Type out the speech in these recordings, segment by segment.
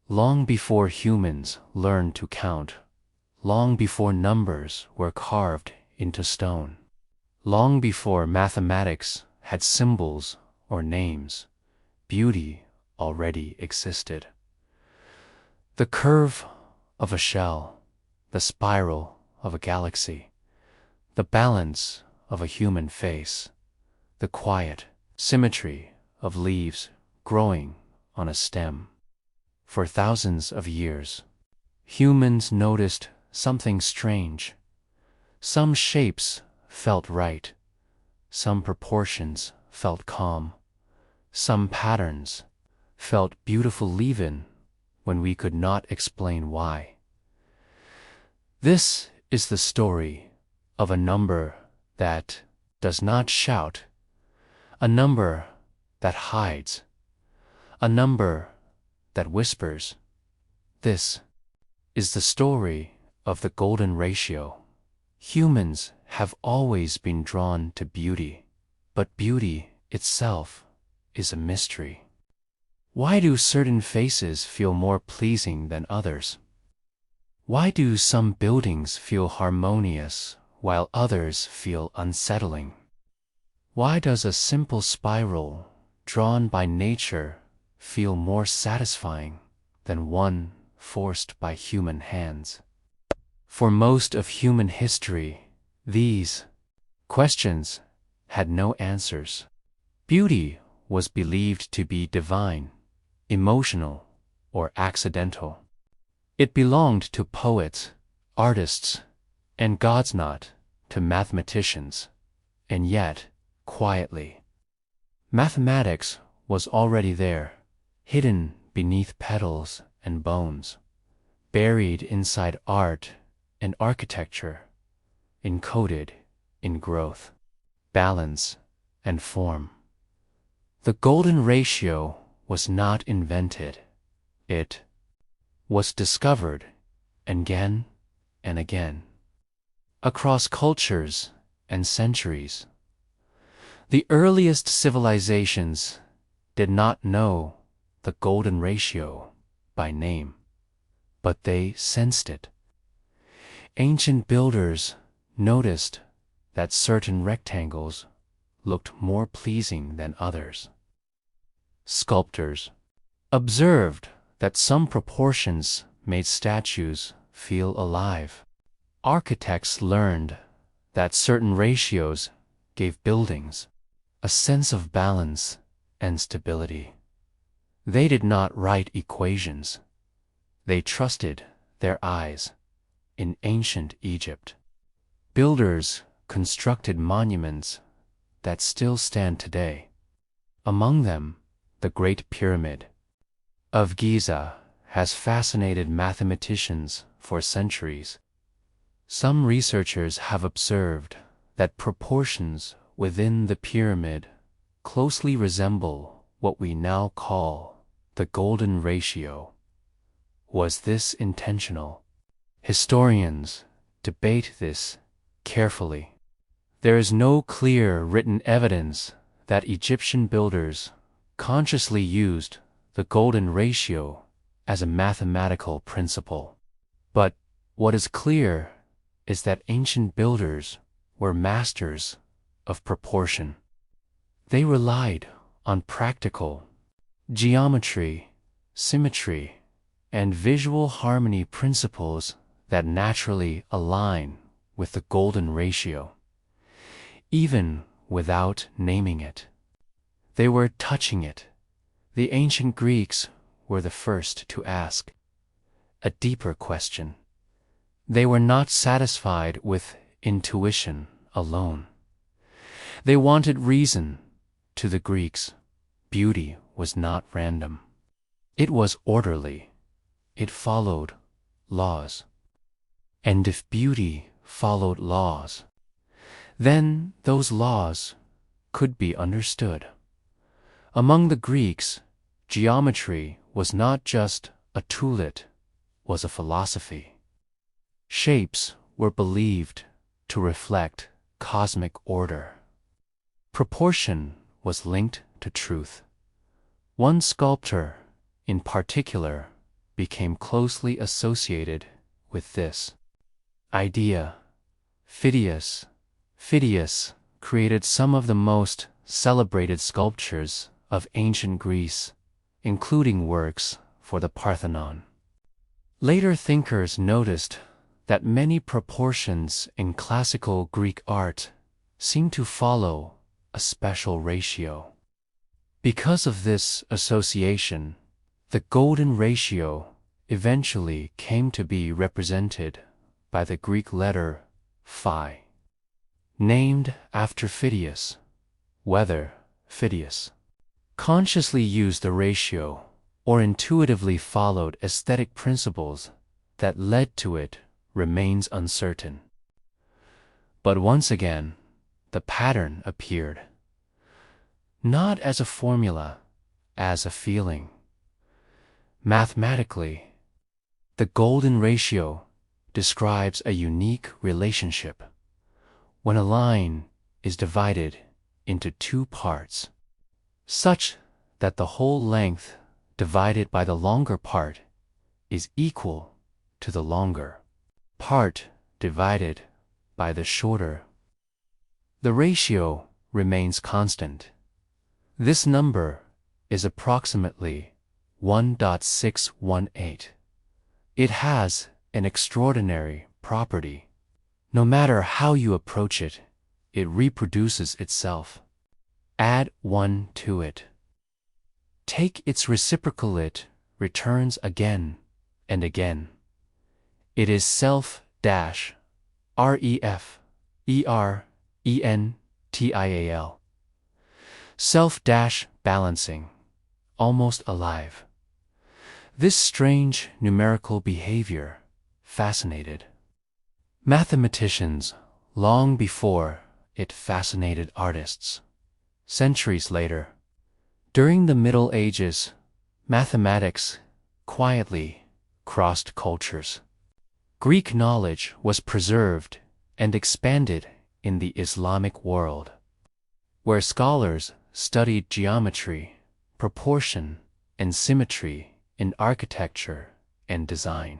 long before humans learned to count, long before numbers were carved into stone, long before mathematics had symbols or names, beauty already existed. The curve of a shell, the spiral of a galaxy, the balance of a human face, the quiet symmetry of leaves growing on a stem. For thousands of years, humans noticed something strange. Some shapes felt right, some proportions felt calm, some patterns felt beautiful even when we could not explain why. This is the story of a number that does not shout, a number that hides, a number that whispers. This is the story of the golden ratio. Humans have always been drawn to beauty, but beauty itself is a mystery. Why do certain faces feel more pleasing than others? Why do some buildings feel harmonious while others feel unsettling? Why does a simple spiral drawn by nature feel more satisfying than one forced by human hands? For most of human history, these questions had no answers. Beauty was believed to be divine, emotional, or accidental. It belonged to poets, artists, and gods, not to mathematicians. And yet, quietly, mathematics was already there, hidden beneath petals and bones, buried inside art and architecture, encoded in growth, balance, and form. The golden ratio was not invented. It was discovered again and again, across cultures and centuries. The earliest civilizations did not know the golden ratio by name, but they sensed it. Ancient builders noticed that certain rectangles looked more pleasing than others. Sculptors observed that some proportions made statues feel alive. Architects learned that certain ratios gave buildings a sense of balance and stability. They did not write equations. They trusted their eyes. In ancient Egypt, builders constructed monuments that still stand today. Among them, the Great Pyramid of Giza has fascinated mathematicians for centuries. Some researchers have observed that proportions within the pyramid closely resemble what we now call the golden ratio. Was this intentional? Historians debate this carefully. There is no clear written evidence that Egyptian builders consciously used the golden ratio as a mathematical principle. But what is clear is that ancient builders were masters of proportion. They relied on practical geometry, symmetry, and visual harmony principles that naturally align with the golden ratio, even without naming it. They were touching it. The ancient Greeks were the first to ask a deeper question. They were not satisfied with intuition alone. They wanted reason. To the Greeks, beauty was not random. It was orderly. It followed laws. And if beauty followed laws, then those laws could be understood. Among the Greeks, geometry was not just a tool, it was a philosophy. Shapes were believed to reflect cosmic order. Proportion was linked to truth. One sculptor, in particular, became closely associated with this idea. Phidias created some of the most celebrated sculptures of ancient Greece, including works for the Parthenon. Later thinkers noticed that many proportions in classical Greek art seem to follow a special ratio. Because of this association, the golden ratio eventually came to be represented by the Greek letter phi, named after Phidias. Whether Phidias consciously used the ratio or intuitively followed aesthetic principles that led to it remains uncertain. But once again, the pattern appeared, not as a formula, as a feeling. Mathematically, the golden ratio describes a unique relationship when a line is divided into two parts, such that the whole length divided by the longer part is equal to the longer part divided by the shorter. The ratio remains constant. This number is approximately 1.618. It has an extraordinary property. No matter how you approach it, it reproduces itself. Add 1 to it. Take its reciprocal, it returns again and again. It is self-referential. Self-balancing, almost alive. This strange numerical behavior fascinated mathematicians long before it fascinated artists. Centuries later, during the Middle Ages, mathematics quietly crossed cultures. Greek knowledge was preserved and expanded in the Islamic world, where scholars studied geometry, proportion, and symmetry in architecture and design.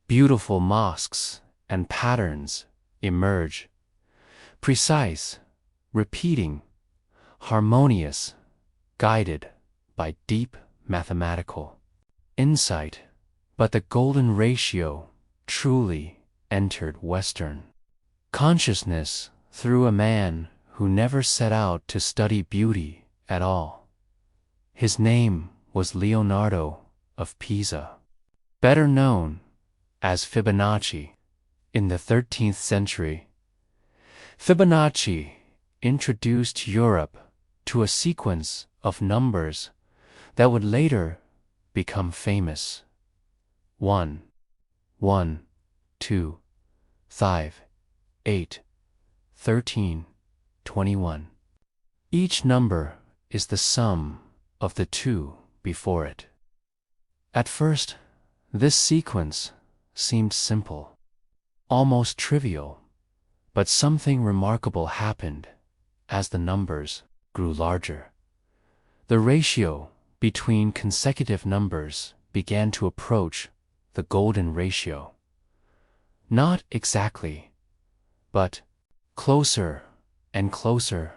Beautiful mosques and patterns emerge, precise, repeating, harmonious, guided by deep mathematical insight. But the golden ratio truly entered Western consciousness through a man who never set out to study beauty at all. His name was Leonardo of Pisa, better known as Fibonacci. In the 13th century, Fibonacci introduced Europe to a sequence of numbers that would later become famous. 1, 1, 2, 5, 8, 13, 21. Each number is the sum of the two before it. At first, this sequence seemed simple, almost trivial, but something remarkable happened as the numbers grew larger. The ratio between consecutive numbers began to approach the golden ratio. Not exactly, but closer and closer,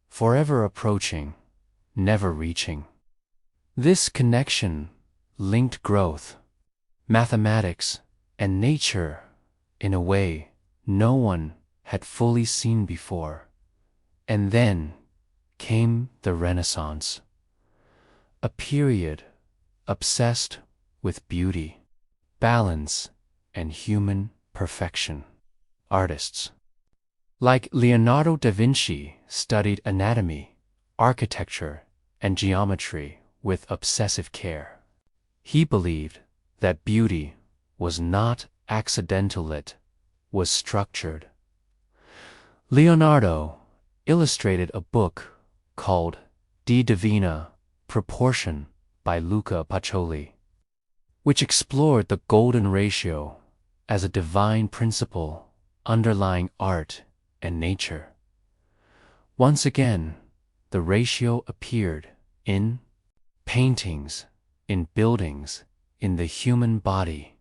forever approaching, never reaching. This connection linked growth, mathematics, and nature in a way no one had fully seen before. And then came the Renaissance, a period obsessed with beauty, balance, and human perfection. Artists like Leonardo da Vinci studied anatomy, architecture, and geometry with obsessive care. He believed that beauty was not accidental, it was structured. Leonardo illustrated a book called De Divina Proportion by Luca Pacioli, which explored the golden ratio as a divine principle underlying art and nature. Once again, the ratio appeared in paintings, in buildings, in the human body.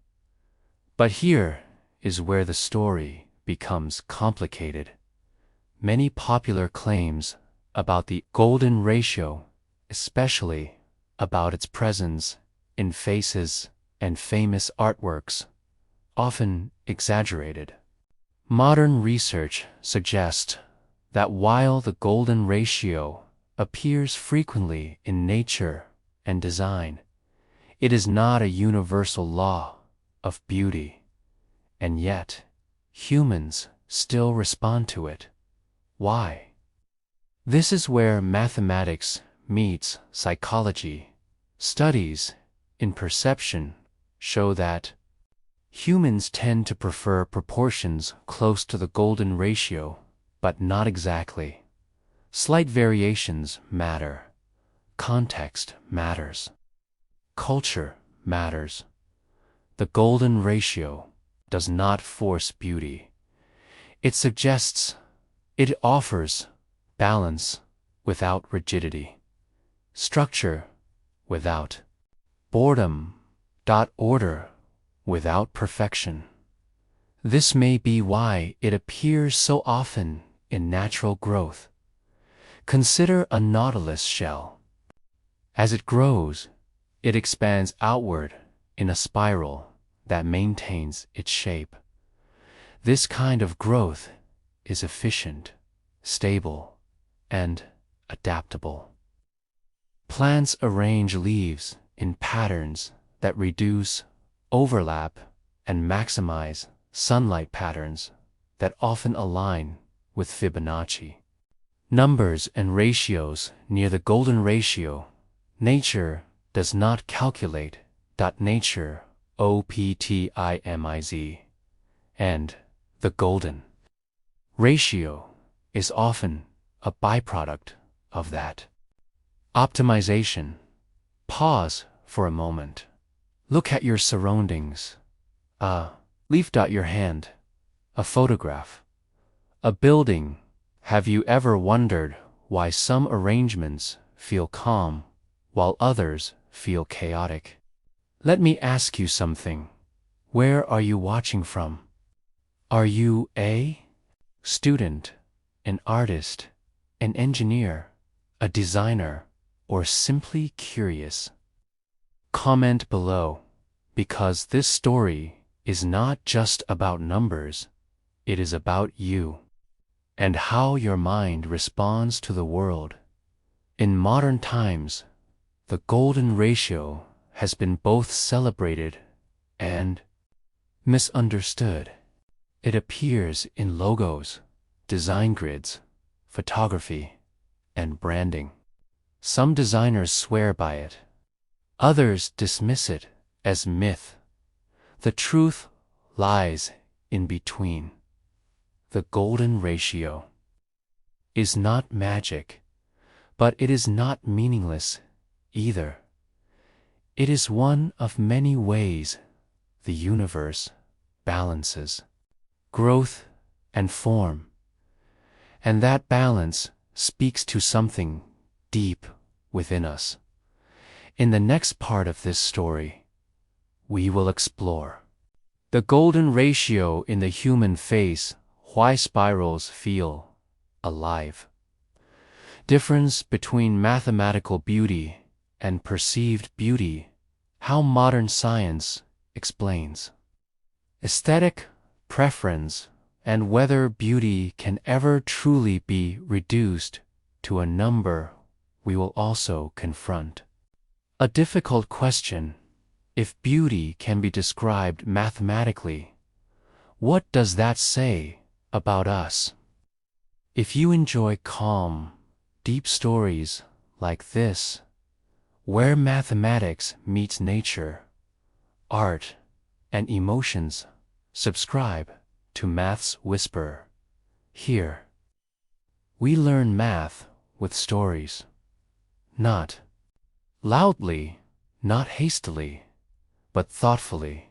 But here is where the story becomes complicated. Many popular claims about the golden ratio, especially about its presence in faces and famous artworks, often exaggerated. Modern research suggests that while the golden ratio appears frequently in nature and design, it is not a universal law of beauty, and yet humans still respond to it. Why? This is where mathematics meets psychology. Studies in perception show that humans tend to prefer proportions close to the golden ratio, but not exactly. Slight variations matter. Context matters. Culture matters. The golden ratio does not force beauty. It offers balance without rigidity, structure without boredom, order without perfection. This may be why it appears so often in natural growth. Consider a nautilus shell. As it grows, it expands outward in a spiral that maintains its shape. This kind of growth is efficient, stable, and adaptable. Plants arrange leaves in patterns that reduce overlap and maximize sunlight patterns that often align with Fibonacci. Numbers and ratios near the golden ratio. Nature does not calculate. Nature, optimize, and the golden ratio is often a byproduct of that. Optimization. Pause for a moment. Look at your surroundings. A leaf. Your hand. A photograph. A building. Have you ever wondered why some arrangements feel calm while others feel chaotic? Let me ask you something. Where are you watching from? Are you a student, an artist, an engineer, a designer, or simply curious? Comment below, because this story is not just about numbers, it is about you and how your mind responds to the world. In modern times, the golden ratio has been both celebrated and misunderstood. It appears in logos, design grids, photography, and branding. Some designers swear by it. Others dismiss it as myth. The truth lies in between. The golden ratio is not magic, but it is not meaningless either. It is one of many ways the universe balances growth and form, and that balance speaks to something deep within us. In the next part of this story, we will explore the golden ratio in the human face, why spirals feel alive, difference between mathematical beauty and perceived beauty, how modern science explains aesthetic preference, and whether beauty can ever truly be reduced to a number. We will also confront a difficult question. If beauty can be described mathematically, what does that say about us? If you enjoy calm, deep stories like this, where mathematics meets nature, art, and emotions, subscribe to MathsWhisperer. Here, we learn math with stories. Not loudly, not hastily, but thoughtfully.